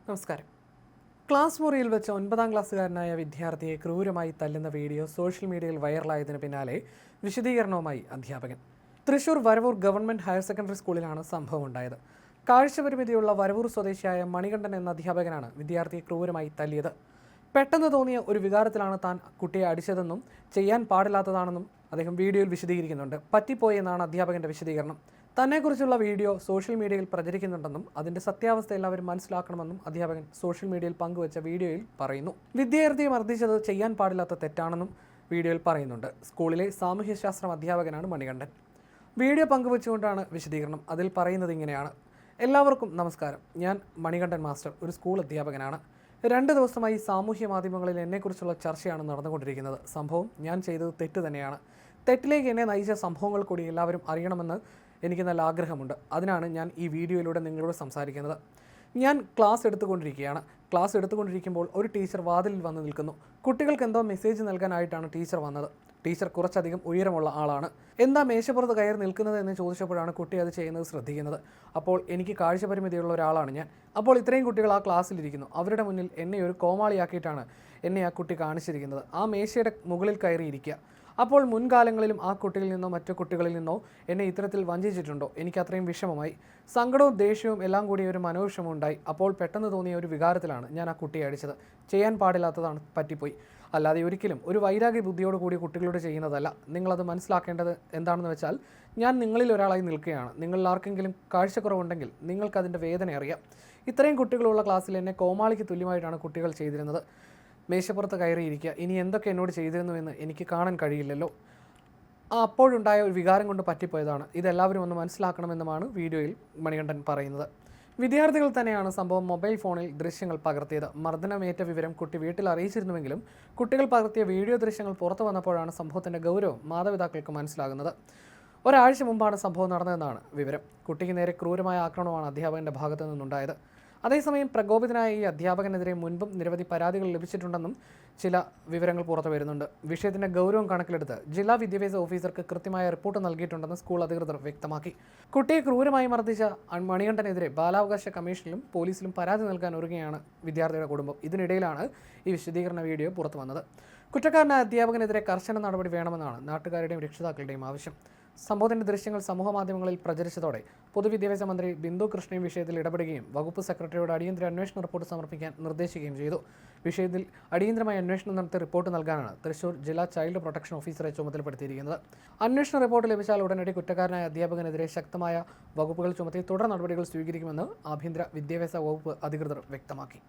നമസ്കാരം. ക്ലാസ് മുറിയിൽ വെച്ച് 9ാം ക്ലാസ്സുകാരനായ വിദ്യാർത്ഥിയെ ക്രൂരമായി തല്ലുന്ന വീഡിയോ സോഷ്യൽ മീഡിയയിൽ വൈറലായതിനു പിന്നാലെ വിശദീകരണവുമായി അധ്യാപകൻ. Thrissur Varavoor government higher secondary സ്കൂളിലാണ് സംഭവം ഉണ്ടായത്. കാഴ്ചപരിമിതിയുള്ള വരവൂർ സ്വദേശിയായ മണികണ്ഠൻ എന്ന അധ്യാപകനാണ് വിദ്യാർത്ഥിയെ ക്രൂരമായി തല്ലിയത്. പെട്ടെന്ന് തോന്നിയ ഒരു വികാരത്തിലാണ് താൻ കുട്ടിയെ അടിച്ചതെന്നും ചെയ്യാൻ പാടില്ലാത്തതാണെന്നും അദ്ദേഹം വീഡിയോയിൽ വിശദീകരിക്കുന്നുണ്ട്. പറ്റിപ്പോയെന്നാണ് അധ്യാപകന്റെ വിശദീകരണം. തന്നെക്കുറിച്ചുള്ള വീഡിയോ സോഷ്യൽ മീഡിയയിൽ പ്രചരിക്കുന്നുണ്ടെന്നും അതിന്റെ സത്യാവസ്ഥ എല്ലാവരും മനസ്സിലാക്കണമെന്നും അധ്യാപകൻ സോഷ്യൽ മീഡിയയിൽ പങ്കുവച്ച വീഡിയോയിൽ പറയുന്നു. വിദ്യാർത്ഥിയെ മർദ്ദിച്ചത് ചെയ്യാൻ പാടില്ലാത്ത തെറ്റാണെന്നും വീഡിയോയിൽ പറയുന്നുണ്ട്. സ്കൂളിലെ സാമൂഹ്യശാസ്ത്രം അധ്യാപകനാണ് മണികണ്ഠൻ. വീഡിയോ പങ്കുവച്ചുകൊണ്ടാണ് വിശദീകരണം. അതിൽ പറയുന്നത് ഇങ്ങനെയാണ്: എല്ലാവർക്കും നമസ്കാരം. ഞാൻ മണികണ്ഠൻ മാസ്റ്റർ, ഒരു സ്കൂൾ അധ്യാപകനാണ്. 2 ദിവസമായി സാമൂഹ്യ മാധ്യമങ്ങളിൽ എന്നെക്കുറിച്ചുള്ള ചർച്ചയാണ് നടന്നുകൊണ്ടിരിക്കുന്നത്. സംഭവം ഞാൻ ചെയ്തത് തെറ്റ് തന്നെയാണ്. തെറ്റിലേക്ക് എന്നെ നയിച്ച സംഭവങ്ങൾ കൂടി എല്ലാവരും അറിയണമെന്ന് എനിക്ക് നല്ല ആഗ്രഹമുണ്ട്. അതിനാണ് ഞാൻ ഈ വീഡിയോയിലൂടെ നിങ്ങളോട് സംസാരിക്കുന്നത്. ഞാൻ ക്ലാസ് എടുത്തുകൊണ്ടിരിക്കുമ്പോൾ ഒരു ടീച്ചർ വാതിലിൽ വന്ന് നിൽക്കുന്നു. കുട്ടികൾക്ക് എന്തോ മെസ്സേജ് നൽകാനായിട്ടാണ് ടീച്ചർ വന്നത്. ടീച്ചർ കുറച്ചധികം ഉയരമുള്ള ആളാണ്. എന്താ മേശപ്പുറത്ത് കയറി നിൽക്കുന്നത് എന്ന് ചോദിച്ചപ്പോഴാണ് കുട്ടി അത് ചെയ്യുന്നത് ശ്രദ്ധിക്കുന്നത്. അപ്പോൾ എനിക്ക് കാഴ്ചപരിമിതിയുള്ള ഒരാളാണ് ഞാൻ. അപ്പോൾ ഇത്രയും കുട്ടികൾ ആ ക്ലാസ്സിലിരിക്കുന്നു. അവരുടെ മുന്നിൽ എന്നെ ഒരു കോമാളിയാക്കിയിട്ടാണ് എന്നെ ആ കുട്ടി കാണിച്ചിരിക്കുന്നത്. ആ മേശയുടെ മുകളിൽ കയറിയിരിക്കുക. അപ്പോൾ മുൻകാലങ്ങളിലും ആ കുട്ടിയിൽ നിന്നോ മറ്റു കുട്ടികളിൽ നിന്നോ എന്നെ ഇത്തരത്തിൽ വഞ്ചിച്ചിട്ടുണ്ടോ? എനിക്ക് അത്രയും വിഷമമായി. സങ്കടവും ദേഷ്യവും എല്ലാം കൂടി ഒരു മനോവിഷമം ഉണ്ടായി. അപ്പോൾ പെട്ടെന്ന് തോന്നിയ ഒരു വികാരത്തിലാണ് ഞാൻ ആ കുട്ടിയെ അടിച്ചത്. ചെയ്യാൻ പാടില്ലാത്തതാണ്, പറ്റിപ്പോയി. അല്ലാതെ ഒരിക്കലും ഒരു വൈരാഗ്യ ബുദ്ധിയോട് കൂടി കുട്ടികളോട് ചെയ്യുന്നതല്ല. നിങ്ങളത് മനസ്സിലാക്കേണ്ടത് എന്താണെന്ന് വെച്ചാൽ, ഞാൻ നിങ്ങളിൽ ഒരാളായി നിൽക്കുകയാണ്. നിങ്ങളിൽ ആർക്കെങ്കിലും കാഴ്ചക്കുറവുണ്ടെങ്കിൽ നിങ്ങൾക്കതിൻ്റെ വേദന അറിയാം. ഇത്രയും കുട്ടികളുള്ള ക്ലാസ്സിൽ എന്നെ കോമാളിക്ക് തുല്യമായിട്ടാണ് കുട്ടികൾ ചെയ്തിരുന്നത്. മേശപ്പുറത്ത് കയറിയിരിക്കുക. ഇനി എന്തൊക്കെ എന്നോട് ചെയ്തിരുന്നുവെന്ന് എനിക്ക് കാണാൻ കഴിയില്ലല്ലോ. അപ്പോഴുണ്ടായ ഒരു വികാരം കൊണ്ട് പറ്റിപ്പോയതാണ്. ഇതെല്ലാവരും ഒന്ന് മനസ്സിലാക്കണമെന്നുമാണ് വീഡിയോയിൽ മണികണ്ഠൻ പറയുന്നത്. വിദ്യാർത്ഥികൾ തന്നെയാണ് സംഭവം മൊബൈൽ ഫോണിൽ ദൃശ്യങ്ങൾ പകർത്തിയത്. മർദ്ദനമേറ്റ വിവരം കുട്ടി വീട്ടിൽ അറിയിച്ചിരുന്നുവെങ്കിലും കുട്ടികൾ പകർത്തിയ വീഡിയോ ദൃശ്യങ്ങൾ പുറത്തു വന്നപ്പോഴാണ് സംഭവത്തിൻ്റെ ഗൗരവം മാതാപിതാക്കൾക്ക് മനസ്സിലാകുന്നത്. ഒരാഴ്ച മുമ്പാണ് സംഭവം നടന്നതെന്നാണ് വിവരം. കുട്ടിക്ക് നേരെ ക്രൂരമായ ആക്രമണമാണ് അധ്യാപകൻ്റെ ഭാഗത്തു നിന്നുണ്ടായത്. അതേസമയം പ്രകോപിതനായ ഈ അധ്യാപകനെതിരെ മുൻപും നിരവധി പരാതികൾ ലഭിച്ചിട്ടുണ്ടെന്നും ചില വിവരങ്ങൾ പുറത്തു വരുന്നുണ്ട്. വിഷയത്തിന്റെ ഗൗരവം കണക്കിലെടുത്ത് ജില്ലാ വിദ്യാഭ്യാസ ഓഫീസർക്ക് കൃത്യമായ റിപ്പോർട്ട് നൽകിയിട്ടുണ്ടെന്ന് സ്കൂൾ അധികൃതർ വ്യക്തമാക്കി. കുട്ടിയെ ക്രൂരമായി മർദ്ദിച്ച മണികണ്ഠനെതിരെ ബാലാവകാശ കമ്മീഷനിലും പോലീസിലും പരാതി നൽകാൻ ഒരുങ്ങുകയാണ് വിദ്യാർത്ഥിയുടെ കുടുംബം. ഇതിനിടയിലാണ് ഈ വിശദീകരണ വീഡിയോ പുറത്തു വന്നത്. കുറ്റക്കാരനായ അധ്യാപകനെതിരെ കർശന നടപടി വേണമെന്നാണ് നാട്ടുകാരുടെയും രക്ഷിതാക്കളുടെയും ആവശ്യം. സംഭവത്തിന്റെ ദൃശ്യങ്ങൾ സമൂഹമാധ്യമങ്ങളിൽ പ്രചരിച്ചതോടെ പൊതുവിദ്യാഭ്യാസ മന്ത്രി ബിന്ദു കൃഷ്ണയും വിഷയത്തിൽ ഇടപെടുകയും വകുപ്പ് സെക്രട്ടറിയോട് അടിയന്തര അന്വേഷണ റിപ്പോർട്ട് സമർപ്പിക്കാൻ നിർദ്ദേശിക്കുകയും ചെയ്തു. വിഷയത്തിൽ അടിയന്തരമായി അന്വേഷണം നടത്തി റിപ്പോർട്ട് നൽകാനാണ് തൃശൂർ ജില്ലാ ചൈൽഡ് പ്രൊട്ടക്ഷൻ ഓഫീസറെ ചുമതലപ്പെടുത്തിയിരിക്കുന്നത്. അന്വേഷണ റിപ്പോർട്ട് ലഭിച്ചാൽ ഉടനടി കുറ്റക്കാരനായ അധ്യാപകനെതിരെ ശക്തമായ വകുപ്പുകൾ ചുമത്തി തുടർ നടപടികൾ സ്വീകരിക്കുമെന്ന് ആഭ്യന്തര വിദ്യാഭ്യാസ വകുപ്പ് അധികൃതർ വ്യക്തമാക്കി.